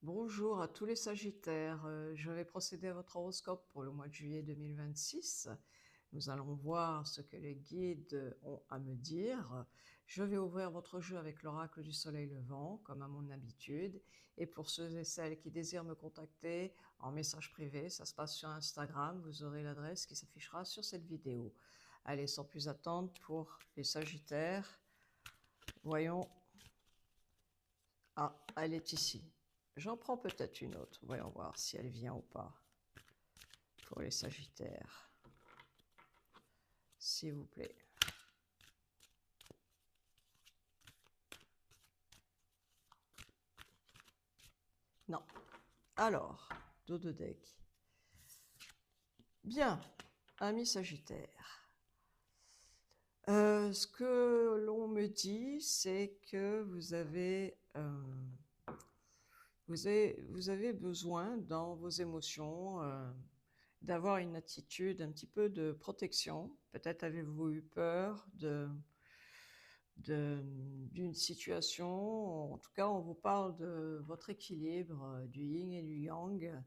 Bonjour à tous les Sagittaires. Je vais procéder à votre horoscope pour le mois de juillet 2026. Nous allons voir ce que les guides ont à me dire. Je vais ouvrir votre jeu avec l'oracle du soleil levant, comme à mon habitude. Et pour ceux et celles qui désirent me contacter en message privé, ça se passe sur Instagram. Vous aurez l'adresse qui s'affichera sur cette vidéo. Allez, sans plus attendre, pour les Sagittaires, voyons. Ah, elle est ici. J'en prends peut-être une autre. Voyons voir si elle vient ou pas. Pour les Sagittaires. S'il vous plaît. Non. Alors, dos de deck. Bien, amis Sagittaires. Ce que l'on me dit, c'est que vous avez besoin dans vos émotions d'avoir une attitude un petit peu de protection. Peut-être avez-vous eu peur d'une situation. En tout cas, on vous parle de votre équilibre, du yin et du yang,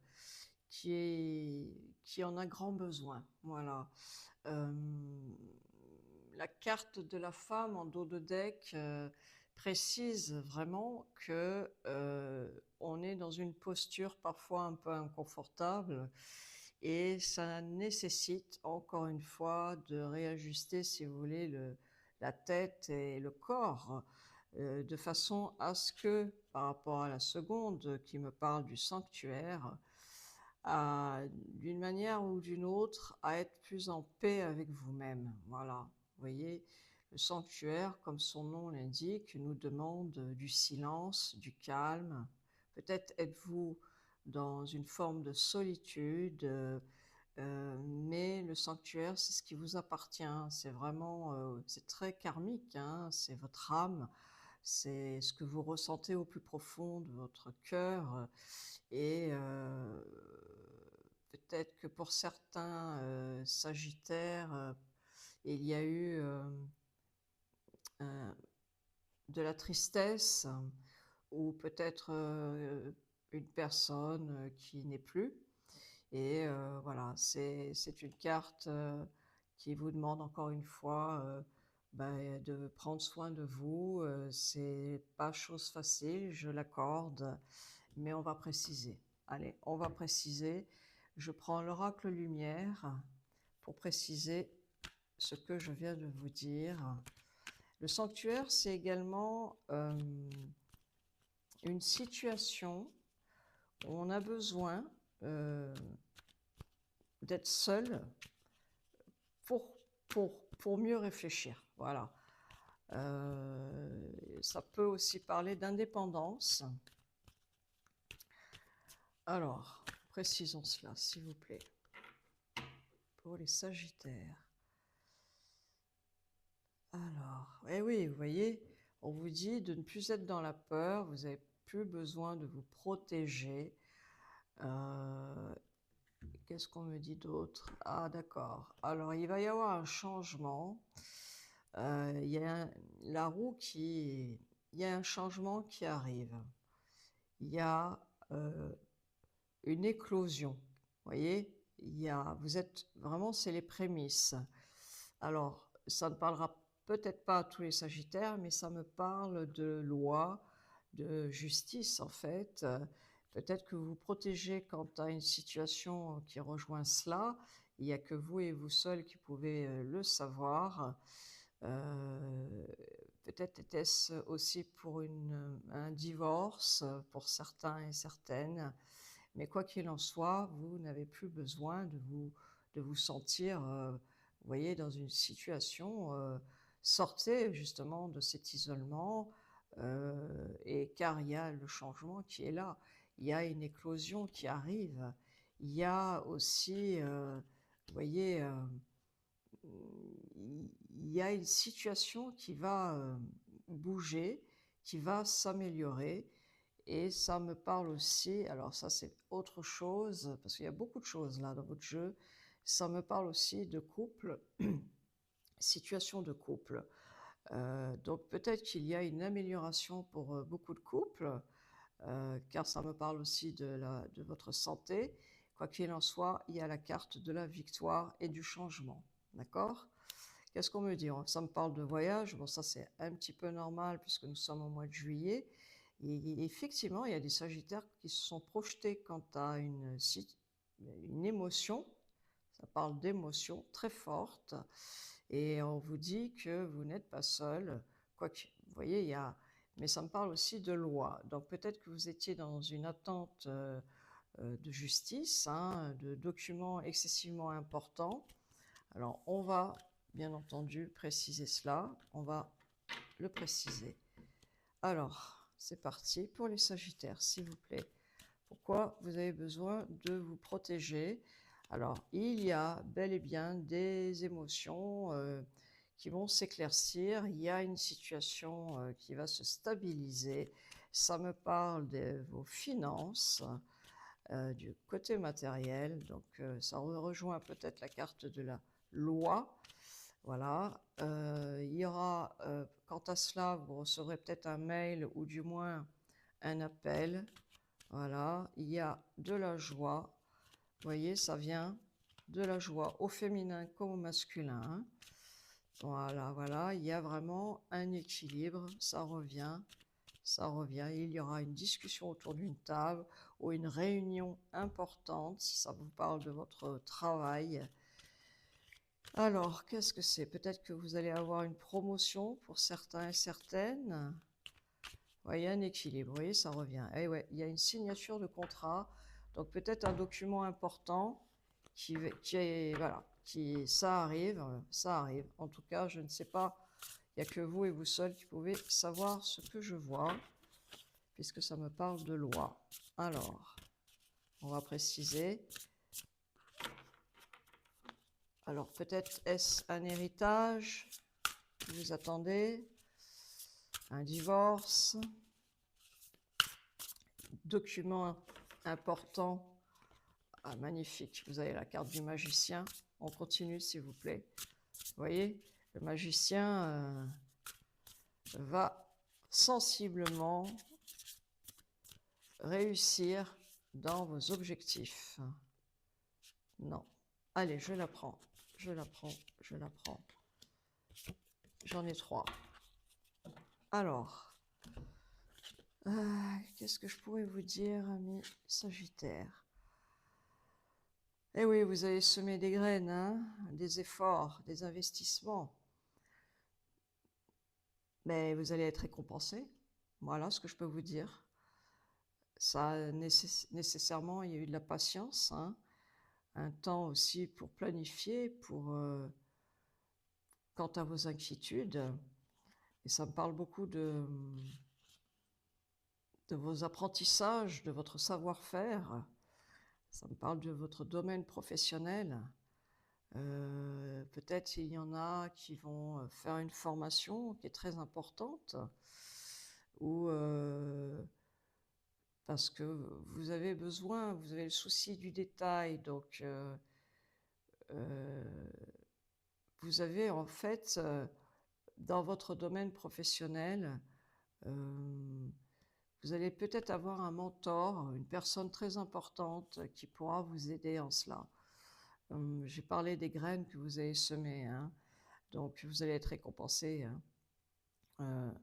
qui en a grand besoin. Voilà. Euh, la carte de la femme en dos de deck précise vraiment que on est dans une posture parfois un peu inconfortable et ça nécessite encore une fois de réajuster, si vous voulez, la tête et le corps de façon à ce que, par rapport à la seconde qui me parle du sanctuaire, d'une manière ou d'une autre, à être plus en paix avec vous-même. Voilà, vous voyez, le sanctuaire, comme son nom l'indique, nous demande du silence, du calme. Peut-être êtes-vous dans une forme de solitude, mais le sanctuaire, c'est ce qui vous appartient. C'est vraiment, c'est très karmique, hein, c'est votre âme, c'est ce que vous ressentez au plus profond de votre cœur. Et peut-être que pour certains Sagittaires, il y a eu euh, de la tristesse ou peut-être une personne qui n'est plus. Et voilà, c'est une carte qui vous demande encore une fois de prendre soin de vous. C'est pas chose facile, je l'accorde, mais on va préciser. Allez, on va préciser. Je prends l'oracle lumière pour préciser ce que je viens de vous dire. Le sanctuaire, c'est également une situation où on a besoin d'être seul pour, pour mieux réfléchir. Voilà. Ça peut aussi parler d'indépendance. Alors, précisons cela, s'il vous plaît. Pour les Sagittaires. Alors, eh oui, vous voyez, on vous dit de ne plus être dans la peur, vous n'avez plus besoin de vous protéger. Qu'est-ce qu'on me dit d'autre? Ah, d'accord. Alors, il va y avoir un changement. Il y a la roue qui... Il y a un changement qui arrive. Il y a une éclosion. Vous voyez, vous êtes vraiment, c'est les prémices. Alors, ça ne parlera peut-être pas à tous les Sagittaires, mais ça me parle de loi, de justice en fait. Peut-être que vous vous protégez quant à une situation qui rejoint cela. Il n'y a que vous et vous seul qui pouvez le savoir. Euh, Peut-être était-ce aussi pour un divorce pour certains et certaines. Mais quoi qu'il en soit, vous n'avez plus besoin de vous sentir, vous voyez, dans une situation. Sortez justement de cet isolement, et car il y a le changement qui est là. Il y a une éclosion qui arrive. Il y a aussi, vous voyez, il y a une situation qui va bouger, qui va s'améliorer. Et ça me parle aussi, alors ça c'est autre chose, parce qu'il y a beaucoup de choses là dans votre jeu, ça me parle aussi de couple, situation de couple. Donc peut-être qu'il y a une amélioration pour beaucoup de couples, car ça me parle aussi de votre santé. Quoi qu'il en soit, il y a la carte de la victoire et du changement. D'accord? Qu'est-ce qu'on me dit? Ça me parle de voyage. Bon, ça c'est un petit peu normal puisque nous sommes au mois de juillet. Et effectivement, il y a des Sagittaires qui se sont projetés quant à une émotion. Ça parle d'émotion très forte. Et on vous dit que vous n'êtes pas seul. Quoique, vous voyez, il y a... Mais ça me parle aussi de loi. Donc peut-être que vous étiez dans une attente de justice, hein, de documents excessivement importants. Alors on va, bien entendu, préciser cela. On va le préciser. Alors, c'est parti pour les Sagittaires, s'il vous plaît. Pourquoi vous avez besoin de vous protéger? Alors, il y a bel et bien des émotions qui vont s'éclaircir. Il y a une situation qui va se stabiliser. Ça me parle de vos finances, du côté matériel. Donc, ça rejoint peut-être la carte de la loi. Voilà. Il y aura, quant à cela, vous recevrez peut-être un mail ou du moins un appel. Voilà. Il y a de la joie. Vous voyez, ça vient de la joie au féminin comme au masculin. Hein. Voilà, voilà. Il y a vraiment un équilibre. Ça revient. Ça revient. Il y aura une discussion autour d'une table ou une réunion importante, si ça vous parle de votre travail. Alors, qu'est-ce que c'est? Peut-être que vous allez avoir une promotion pour certains et certaines. Ouais, il y a un équilibre, oui, ça revient. Et ouais, il y a une signature de contrat, donc peut-être un document important qui est, voilà, ça arrive, ça arrive. En tout cas, je ne sais pas, il n'y a que vous et vous seul qui pouvez savoir ce que je vois, puisque ça me parle de loi. Alors, on va préciser. Alors, peut-être est-ce un héritage que vous attendez, un divorce, document important. Ah, magnifique, vous avez la carte du magicien. On continue, s'il vous plaît. Vous voyez, le magicien va sensiblement réussir dans vos objectifs. Non. Allez, je la prends. Je la prends. Je la prends. J'en ai 3. Alors, qu'est-ce que je pourrais vous dire, amis Sagittaires? Eh oui, vous avez semé des graines, hein, des efforts, des investissements. Mais vous allez être récompensé. Voilà ce que je peux vous dire. Ça, nécessairement, il y a eu de la patience, hein, un temps aussi pour planifier, quant à vos inquiétudes. Et ça me parle beaucoup de vos apprentissages, de votre savoir-faire. Ça me parle de votre domaine professionnel. Peut-être il y en a qui vont faire une formation qui est très importante, ou parce que vous avez besoin, vous avez le souci du détail, donc vous avez en fait dans votre domaine professionnel, vous allez peut-être avoir un mentor, une personne très importante qui pourra vous aider en cela. J'ai parlé des graines que vous avez semées, hein, donc vous allez être récompensé. Hein.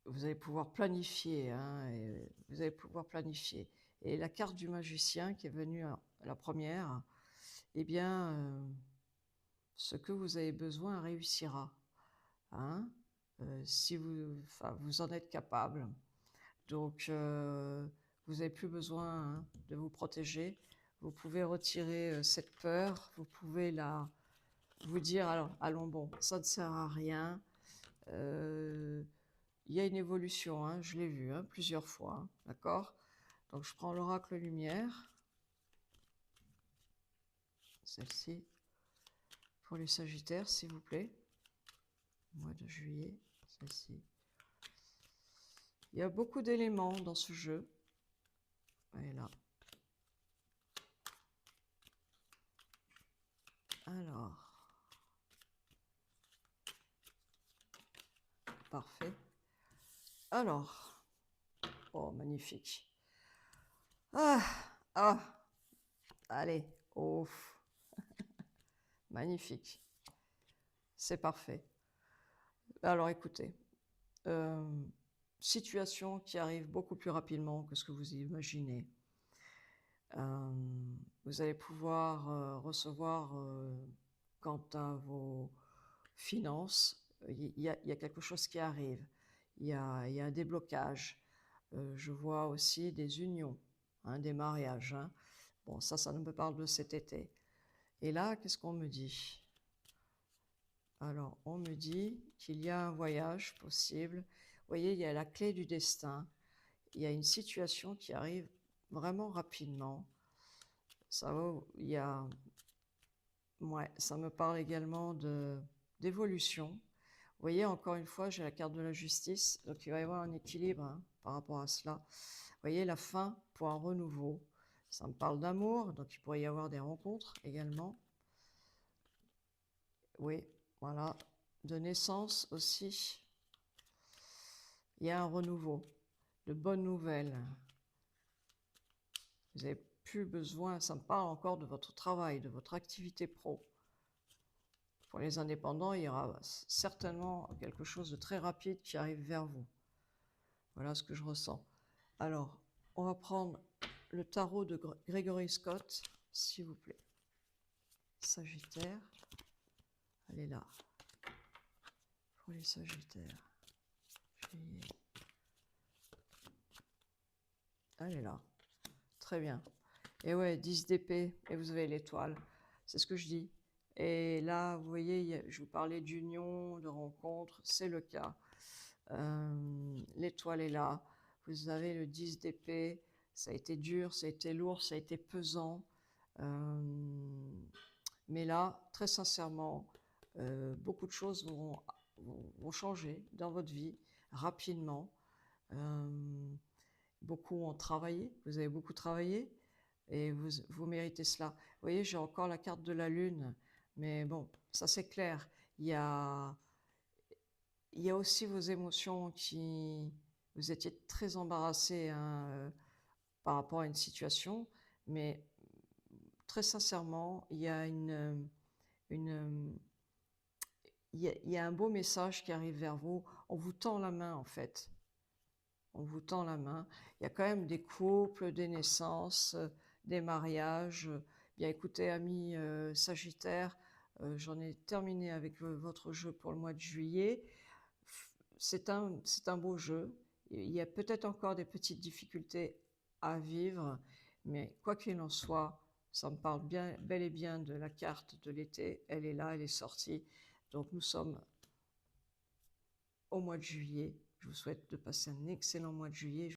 Vous allez pouvoir planifier, hein, et vous allez pouvoir planifier. Et la carte du magicien qui est venue à la première, eh bien, ce que vous avez besoin réussira. Hein, si vous en êtes capable. Donc, vous n'avez plus besoin, hein, de vous protéger. Vous pouvez retirer cette peur. Vous pouvez vous dire, alors, allons, bon, ça ne sert à rien. Il y a une évolution, hein, je l'ai vu, hein, plusieurs fois, hein, d'accord? Donc, je prends l'oracle lumière. Celle-ci. Pour les Sagittaires, s'il vous plaît. Mois de juillet, celle-ci. Il y a beaucoup d'éléments dans ce jeu. Et là. Alors. Parfait. Alors. Oh, magnifique. Ah, ah, allez, oh, magnifique. C'est parfait. Alors écoutez, euh, situation qui arrive beaucoup plus rapidement que ce que vous imaginez. Vous allez pouvoir recevoir, quant à vos finances, il y a quelque chose qui arrive. Il y a un déblocage. Je vois aussi des unions, hein, des mariages, hein. Bon, ça me parle de cet été. Et là, qu'est-ce qu'on me dit? Alors, on me dit qu'il y a un voyage possible. Vous voyez, il y a la clé du destin. Il y a une situation qui arrive vraiment rapidement. Il y a, ouais, ça me parle également d'évolution. Vous voyez, encore une fois, j'ai la carte de la justice, donc il va y avoir un équilibre, hein, par rapport à cela. Vous voyez, la fin pour un renouveau. Ça me parle d'amour, donc il pourrait y avoir des rencontres également. Oui, voilà. De naissance aussi. Il y a un renouveau, de bonnes nouvelles. Vous n'avez plus besoin, ça me parle encore de votre travail, de votre activité pro. Pour les indépendants, il y aura certainement quelque chose de très rapide qui arrive vers vous. Voilà ce que je ressens. Alors, on va prendre le tarot de Gregory Scott, s'il vous plaît. Sagittaire. Elle est là. Pour les Sagittaires. Juillet. Elle est là. Très bien. Et ouais, 10 d'épée, et vous avez l'étoile. C'est ce que je dis. Et là, vous voyez, je vous parlais d'union, de rencontre, c'est le cas. L'étoile est là. Vous avez le 10 d'épée. Ça a été dur, ça a été lourd, ça a été pesant. Mais là, très sincèrement, beaucoup de choses vont changer dans votre vie rapidement. Beaucoup ont travaillé, vous avez beaucoup travaillé et vous méritez cela. Vous voyez, j'ai encore la carte de la lune, mais bon, ça c'est clair. Il y a aussi vos émotions qui... Vous étiez très embarrassé, hein, par rapport à une situation, mais très sincèrement, il y a il y a un beau message qui arrive vers vous. On vous tend la main, en fait. On vous tend la main. Il y a quand même des couples, des naissances, des mariages. Bien écoutez, amis Sagittaires, j'en ai terminé avec votre jeu pour le mois de juillet. C'est un beau jeu. Il y a peut-être encore des petites difficultés à vivre, mais quoi qu'il en soit, ça me parle bien, bel et bien de la carte de l'été. Elle est là, elle est sortie. Donc nous sommes au mois de juillet. Je vous souhaite de passer un excellent mois de juillet.